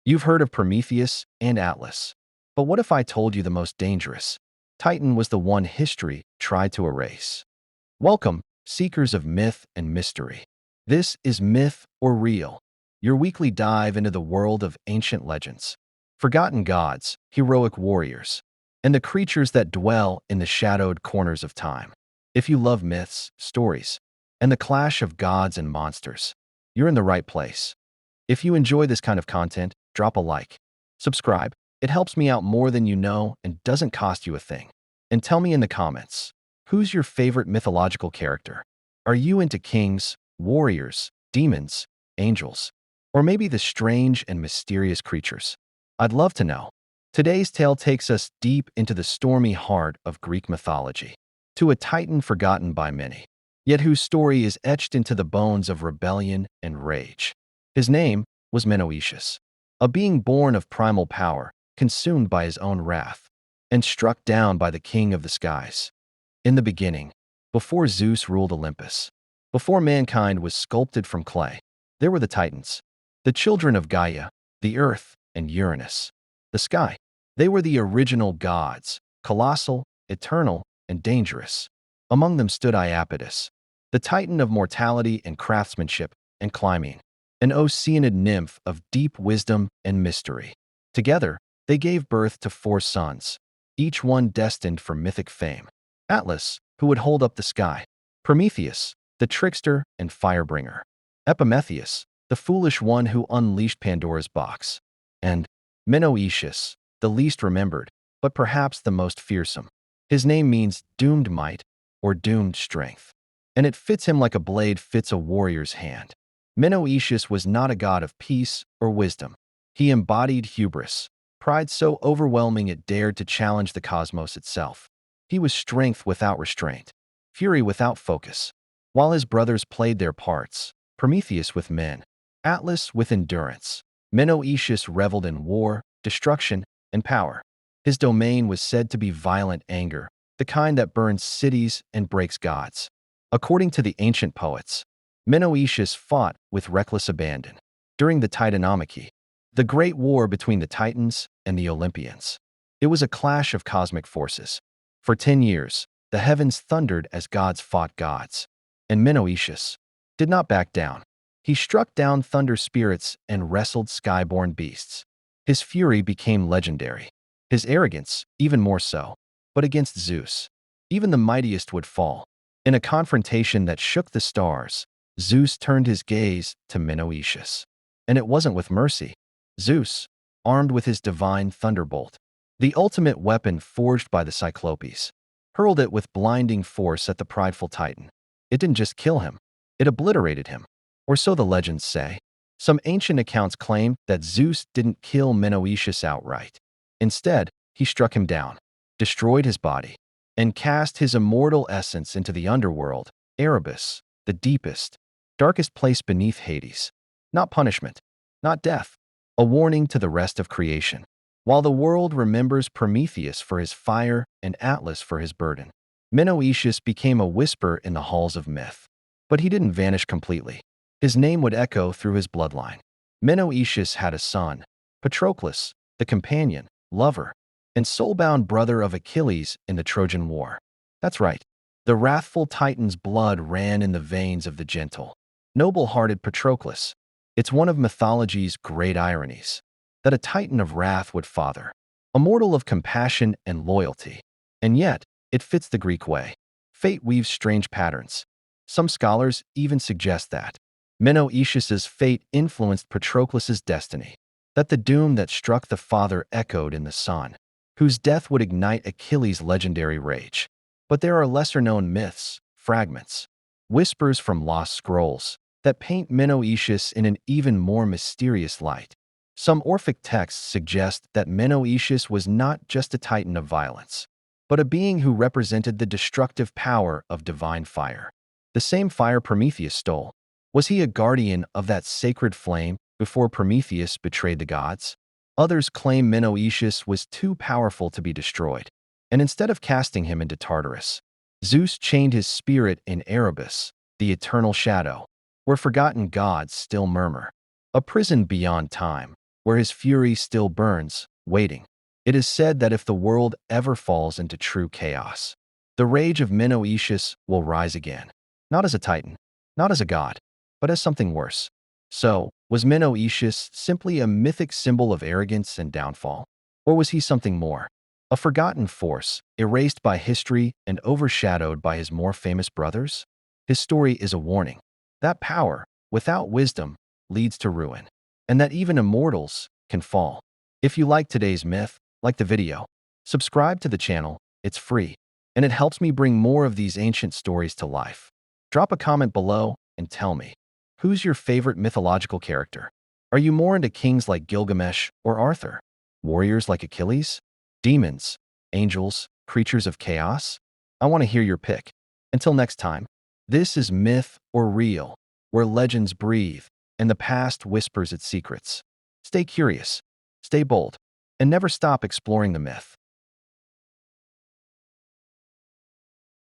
You've heard of Prometheus and Atlas. But what if I told you the most dangerous Titan was the one history tried to erase? Welcome, seekers of myth and mystery. This is Myth or Real, your weekly dive into the world of ancient legends, forgotten gods, heroic warriors, and the creatures that dwell in the shadowed corners of time. If you love myths, stories, and the clash of gods and monsters, you're in the right place. If you enjoy this kind of content, drop a like. Subscribe. It helps me out more than you know and doesn't cost you a thing. And tell me in the comments, who's your favorite mythological character? Are you into kings, warriors, demons, angels, or maybe the strange and mysterious creatures? I'd love to know. Today's tale takes us deep into the stormy heart of Greek mythology, to a titan forgotten by many, yet whose story is etched into the bones of rebellion and rage. His name was Menoetius, a being born of primal power, consumed by his own wrath, and struck down by the king of the skies. In the beginning, before Zeus ruled Olympus, before mankind was sculpted from clay, there were the Titans, the children of Gaia, the earth, and Uranus, the sky. They were the original gods, colossal, eternal, and dangerous. Among them stood Iapetus, the titan of mortality and craftsmanship and climbing, an Oceanid nymph of deep wisdom and mystery. Together, they gave birth to 4 sons, each one destined for mythic fame. Atlas, who would hold up the sky. Prometheus, the trickster and firebringer. Epimetheus, the foolish one who unleashed Pandora's box. And Menoetius, the least remembered, but perhaps the most fearsome. His name means doomed might or doomed strength, and it fits him like a blade fits a warrior's hand. Menoetius was not a god of peace or wisdom. He embodied hubris, pride so overwhelming it dared to challenge the cosmos itself. He was strength without restraint, fury without focus. While his brothers played their parts, Prometheus with men, Atlas with endurance, Menoetius reveled in war, destruction, and power. His domain was said to be violent anger, the kind that burns cities and breaks gods. According to the ancient poets, Menoetius fought with reckless abandon during the Titanomachy, the great war between the Titans and the Olympians. It was a clash of cosmic forces. For 10 years, the heavens thundered as gods fought gods. And Menoetius did not back down. He struck down thunder spirits and wrestled skyborne beasts. His fury became legendary, his arrogance even more so. But against Zeus, even the mightiest would fall. In a confrontation that shook the stars, Zeus turned his gaze to Menoetius. And it wasn't with mercy. Zeus, armed with his divine thunderbolt, the ultimate weapon forged by the Cyclopes, hurled it with blinding force at the prideful Titan. It didn't just kill him, it obliterated him. Or so the legends say. Some ancient accounts claim that Zeus didn't kill Menoetius outright. Instead, he struck him down, destroyed his body, and cast his immortal essence into the underworld, Erebus, the deepest, darkest place beneath Hades. Not punishment, not death, a warning to the rest of creation. While the world remembers Prometheus for his fire and Atlas for his burden, Menoetius became a whisper in the halls of myth. But he didn't vanish completely. His name would echo through his bloodline. Menoetius had a son, Patroclus, the companion, lover, and soulbound brother of Achilles in the Trojan War. That's right, the wrathful Titan's blood ran in the veins of the gentle, noble-hearted Patroclus. It's one of mythology's great ironies, that a Titan of wrath would father, a mortal of compassion and loyalty. And yet, it fits the Greek way. Fate weaves strange patterns. Some scholars even suggest that Menoetius's fate influenced Patroclus's destiny, that the doom that struck the father echoed in the son, whose death would ignite Achilles' legendary rage. But there are lesser-known myths, fragments, whispers from lost scrolls, that paint Menoetius in an even more mysterious light. Some Orphic texts suggest that Menoetius was not just a titan of violence, but a being who represented the destructive power of divine fire. The same fire Prometheus stole. Was he a guardian of that sacred flame before Prometheus betrayed the gods? Others claim Menoetius was too powerful to be destroyed, and instead of casting him into Tartarus, Zeus chained his spirit in Erebus, the eternal shadow, where forgotten gods still murmur. A prison beyond time, where his fury still burns, waiting. It is said that if the world ever falls into true chaos, the rage of Menoetius will rise again, not as a titan, not as a god, but as something worse. So, was Menoetius simply a mythic symbol of arrogance and downfall? Or was he something more? A forgotten force, erased by history and overshadowed by his more famous brothers? His story is a warning that power, without wisdom, leads to ruin, and that even immortals can fall. If you like today's myth, like the video, subscribe to the channel, it's free, and it helps me bring more of these ancient stories to life. Drop a comment below and tell me, who's your favorite mythological character? Are you more into kings like Gilgamesh or Arthur? Warriors like Achilles? Demons? Angels? Creatures of chaos? I want to hear your pick. Until next time, this is Myth or Real, where legends breathe and the past whispers its secrets. Stay curious, stay bold, and never stop exploring the myth.